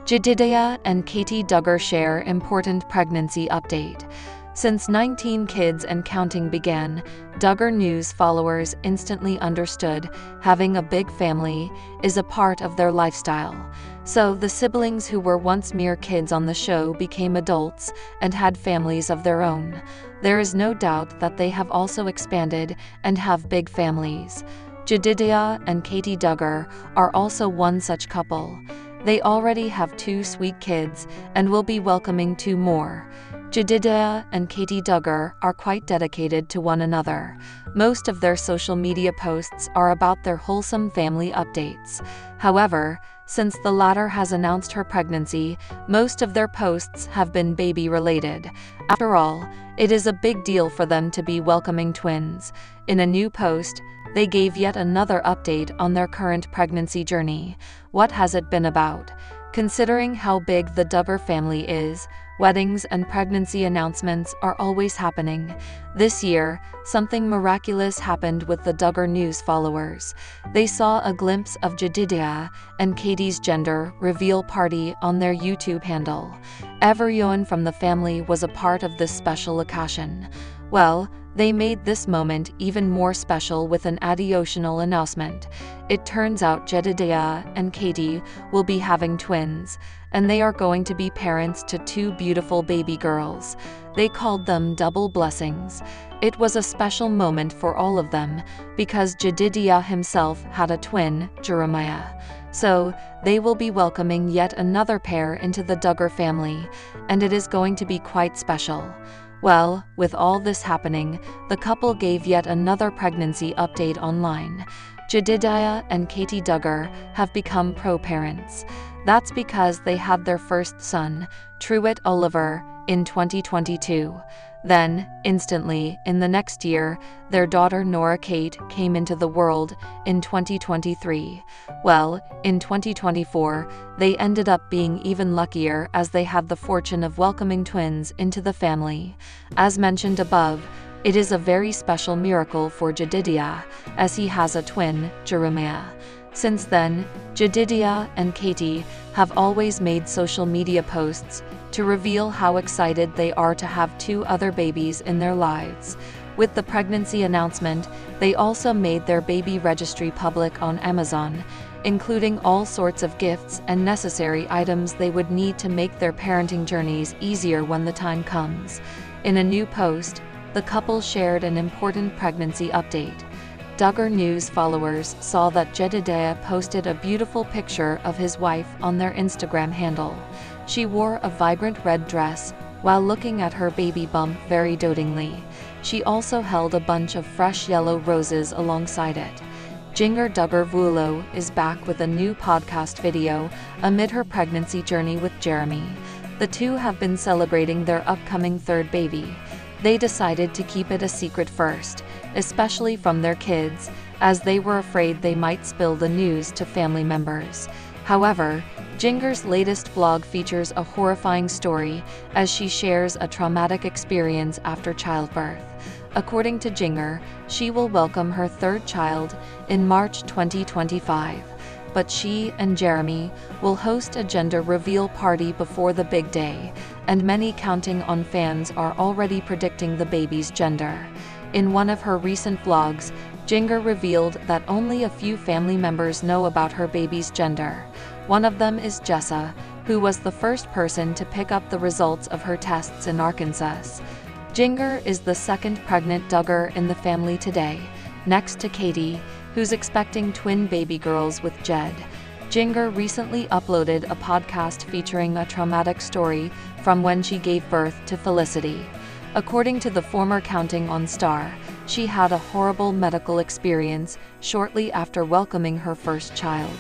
Jedidiah and Katie Duggar share important pregnancy update. Since 19 kids and counting began, Duggar News followers instantly understood having a big family is a part of their lifestyle. So the siblings who were once mere kids on the show became adults and had families of their own. There is no doubt that they have also expanded and have big families. Jedidiah and Katie Duggar are also one such couple. They already have 2 sweet kids and will be welcoming 2 more. Jedidiah and Katie Duggar are quite dedicated to one another. Most of their social media posts are about their wholesome family updates. However, since the latter has announced her pregnancy, most of their posts have been baby-related. After all, it is a big deal for them to be welcoming twins. In a new post, they gave yet another update on their current pregnancy journey. What has it been about? Considering how big the Duggar family is, weddings and pregnancy announcements are always happening. This year, something miraculous happened with the Duggar News followers. They saw a glimpse of Jedidiah and Katie's gender reveal party on their YouTube handle. Everyone from the family was a part of this special occasion. Well, they made this moment even more special with an additional announcement. It turns out Jedidiah and Katie will be having twins, and they are going to be parents to 2 beautiful baby girls. They called them double blessings. It was a special moment for all of them, because Jedidiah himself had a twin, Jeremiah. So, they will be welcoming yet another pair into the Duggar family, and it is going to be quite special. Well, with all this happening, the couple gave yet another pregnancy update online. Jedidiah and Katie Duggar have become pro-parents. That's because they had their first son, Truett Oliver, in 2022. Then, instantly, in the next year, their daughter Nora Kate came into the world in 2023. Well, in 2024, they ended up being even luckier as they had the fortune of welcoming twins into the family. As mentioned above, it is a very special miracle for Jedidiah, as he has a twin, Jeremiah. Since then, Jedidiah and Katie have always made social media posts to reveal how excited they are to have 2 other babies in their lives. With the pregnancy announcement, they also made their baby registry public on Amazon, including all sorts of gifts and necessary items they would need to make their parenting journeys easier when the time comes. In a new post, the couple shared an important pregnancy update. Duggar News followers saw that Jedidiah posted a beautiful picture of his wife on their Instagram handle. She wore a vibrant red dress while looking at her baby bump very dotingly. She also held a bunch of fresh yellow roses alongside it. Jinger Duggar is back with a new podcast video amid her pregnancy journey with Jeremy. The two have been celebrating their upcoming 3rd baby. They decided to keep it a secret first, especially from their kids, as they were afraid they might spill the news to family members. However, Jinger's latest vlog features a horrifying story as she shares a traumatic experience after childbirth. According to Jinger, she will welcome her 3rd child in March 2025. But she and Jeremy will host a gender reveal party before the big day, and many counting on fans are already predicting the baby's gender. In one of her recent vlogs, Jinger revealed that only a few family members know about her baby's gender. One of them is Jessa, who was the first person to pick up the results of her tests in Arkansas. Jinger is the 2nd pregnant Duggar in the family today, next to Katie, who's expecting twin baby girls with Jed. Jinger recently uploaded a podcast featuring a traumatic story from when she gave birth to Felicity. According to the former Counting On star, she had a horrible medical experience shortly after welcoming her first child.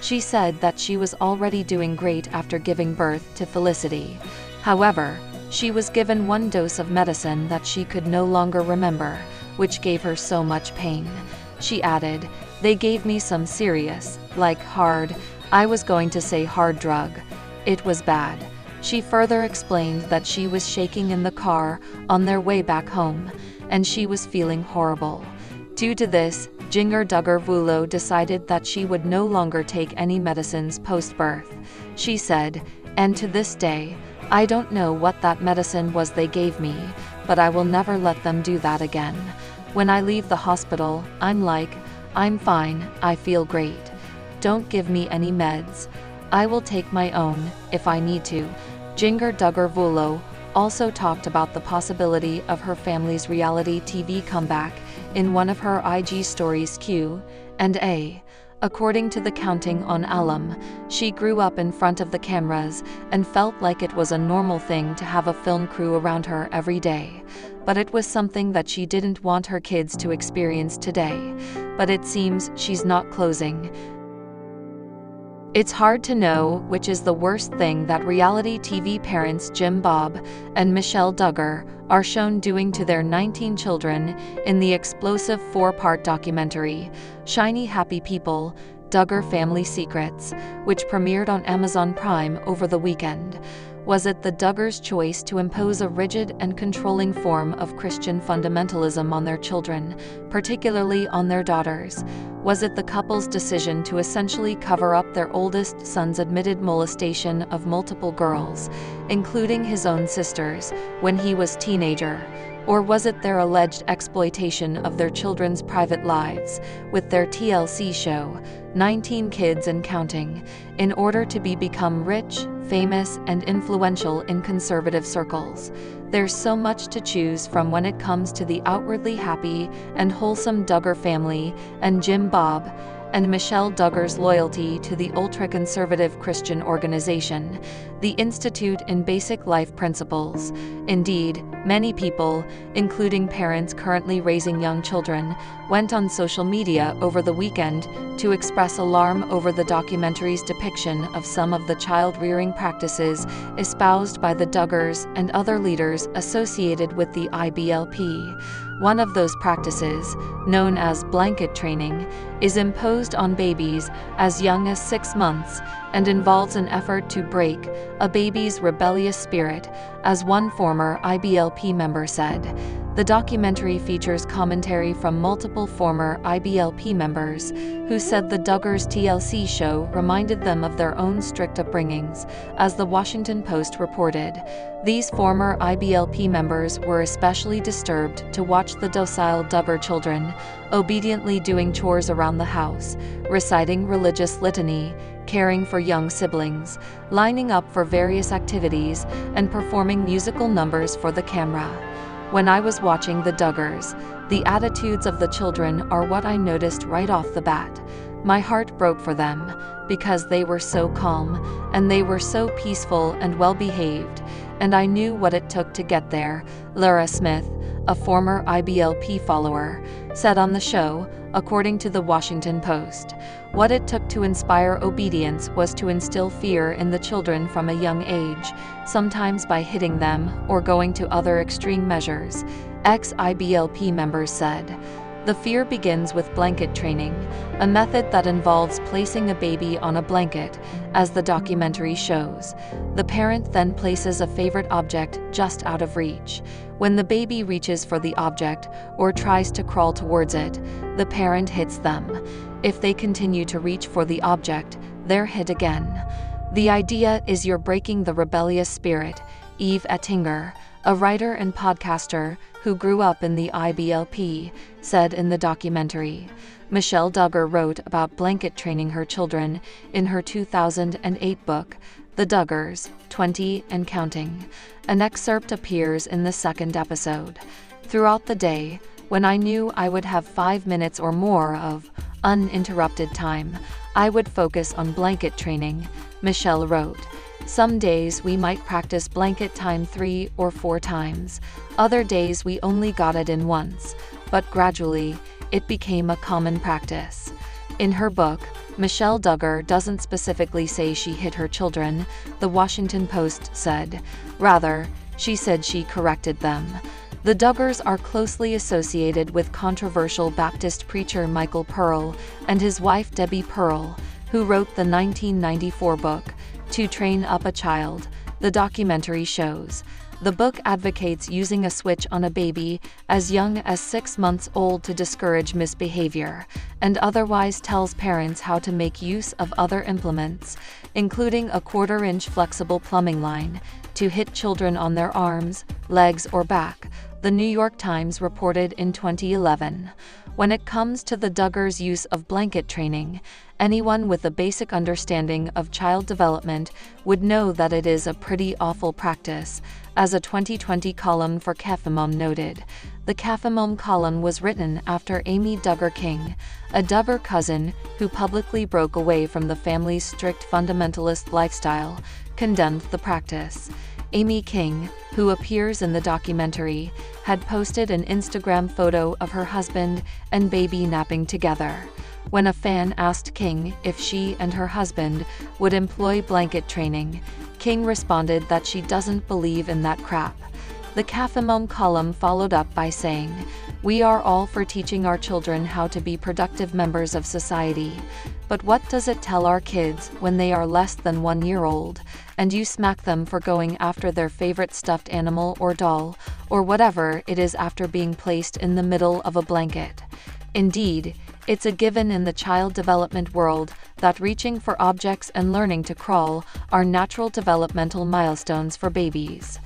She said that she was already doing great after giving birth to Felicity. However, she was given 1 dose of medicine that she could no longer remember, which gave her so much pain. She added, "They gave me some serious, I was going to say hard drug. It was bad." She further explained that she was shaking in the car on their way back home, and she was feeling horrible. Due to this, Jinger Duggar decided that she would no longer take any medicines post-birth. She said, "And to this day, I don't know what that medicine was they gave me, but I will never let them do that again. When I leave the hospital, I'm fine, I feel great. Don't give me any meds. I will take my own, if I need to." Jinger Duggar also talked about the possibility of her family's reality TV comeback in one of her IG stories Q&A. According to the Counting on alum, she grew up in front of the cameras and felt like it was a normal thing to have a film crew around her every day. But it was something that she didn't want her kids to experience today. But it seems she's not closing. It's hard to know which is the worst thing that reality TV parents Bob and Michelle Duggar are shown doing to their 19 children in the explosive 4-part documentary, Shiny Happy People, Duggar Family Secrets, which premiered on Amazon Prime over the weekend. Was it the Duggars' choice to impose a rigid and controlling form of Christian fundamentalism on their children, particularly on their daughters? Was it the couple's decision to essentially cover up their oldest son's admitted molestation of multiple girls, including his own sisters, when he was a teenager? Or was it their alleged exploitation of their children's private lives, with their TLC show, 19 Kids and Counting, in order to become rich, famous, and influential in conservative circles? There's so much to choose from when it comes to the outwardly happy and wholesome Duggar family and Bob and Michelle Duggar's loyalty to the ultra-conservative Christian organization, the Institute in Basic Life Principles. Indeed, many people, including parents currently raising young children, went on social media over the weekend to express alarm over the documentary's depiction of some of the child-rearing practices espoused by the Duggars and other leaders associated with the IBLP. One of those practices, known as blanket training, is imposed on babies as young as 6 months and involves an effort to break a baby's rebellious spirit, as one former IBLP member said. The documentary features commentary from multiple former IBLP members who said the Duggars' TLC show reminded them of their own strict upbringings, as the Washington Post reported. These former IBLP members were especially disturbed to watch the docile Duggar children obediently doing chores around the house, reciting religious litany, caring for young siblings, lining up for various activities, and performing musical numbers for the camera. When I was watching the Duggars, the attitudes of the children are what I noticed right off the bat. My heart broke for them, because they were so calm, and they were so peaceful and well-behaved, and I knew what it took to get there, Laura Smith, a former IBLP follower, said on the show, according to the Washington Post. What it took to inspire obedience was to instill fear in the children from a young age, sometimes by hitting them or going to other extreme measures, ex-IBLP members said. The fear begins with blanket training, a method that involves placing a baby on a blanket, as the documentary shows. The parent then places a favorite object just out of reach. When the baby reaches for the object or tries to crawl towards it, the parent hits them. If they continue to reach for the object, they're hit again. The idea is you're breaking the rebellious spirit, Eve Ettinger, a writer and podcaster who grew up in the IBLP, said in the documentary. Michelle Duggar wrote about blanket training her children in her 2008 book, The Duggars, 20 and Counting. An excerpt appears in the second episode. Throughout the day, when I knew I would have 5 minutes or more of uninterrupted time, I would focus on blanket training, Michelle wrote. Some days we might practice blanket time 3 or 4 times. Other days we only got it in once, but gradually, it became a common practice. In her book, Michelle Duggar doesn't specifically say she hit her children, the Washington Post said. Rather, she said she corrected them. The Duggars are closely associated with controversial Baptist preacher Michael Pearl and his wife Debbie Pearl, who wrote the 1994 book, To Train Up a Child, the documentary shows. The book advocates using a switch on a baby as young as 6 months old to discourage misbehavior, and otherwise tells parents how to make use of other implements, including a 1/4-inch flexible plumbing line, to hit children on their arms, legs, or back, the New York Times reported in 2011. When it comes to the Duggars' use of blanket training, anyone with a basic understanding of child development would know that it is a pretty awful practice, as a 2020 column for Katelyn noted. The Katelyn column was written after Amy Duggar King, a Duggar cousin who publicly broke away from the family's strict fundamentalist lifestyle, condemned the practice. Amy King, who appears in the documentary, had posted an Instagram photo of her husband and baby napping together. When a fan asked King if she and her husband would employ blanket training, King responded that she doesn't believe in that crap. The Katelyn column followed up by saying, "We are all for teaching our children how to be productive members of society. But what does it tell our kids when they are less than 1 year old, and you smack them for going after their favorite stuffed animal or doll, or whatever it is after being placed in the middle of a blanket?" Indeed, it's a given in the child development world that reaching for objects and learning to crawl are natural developmental milestones for babies.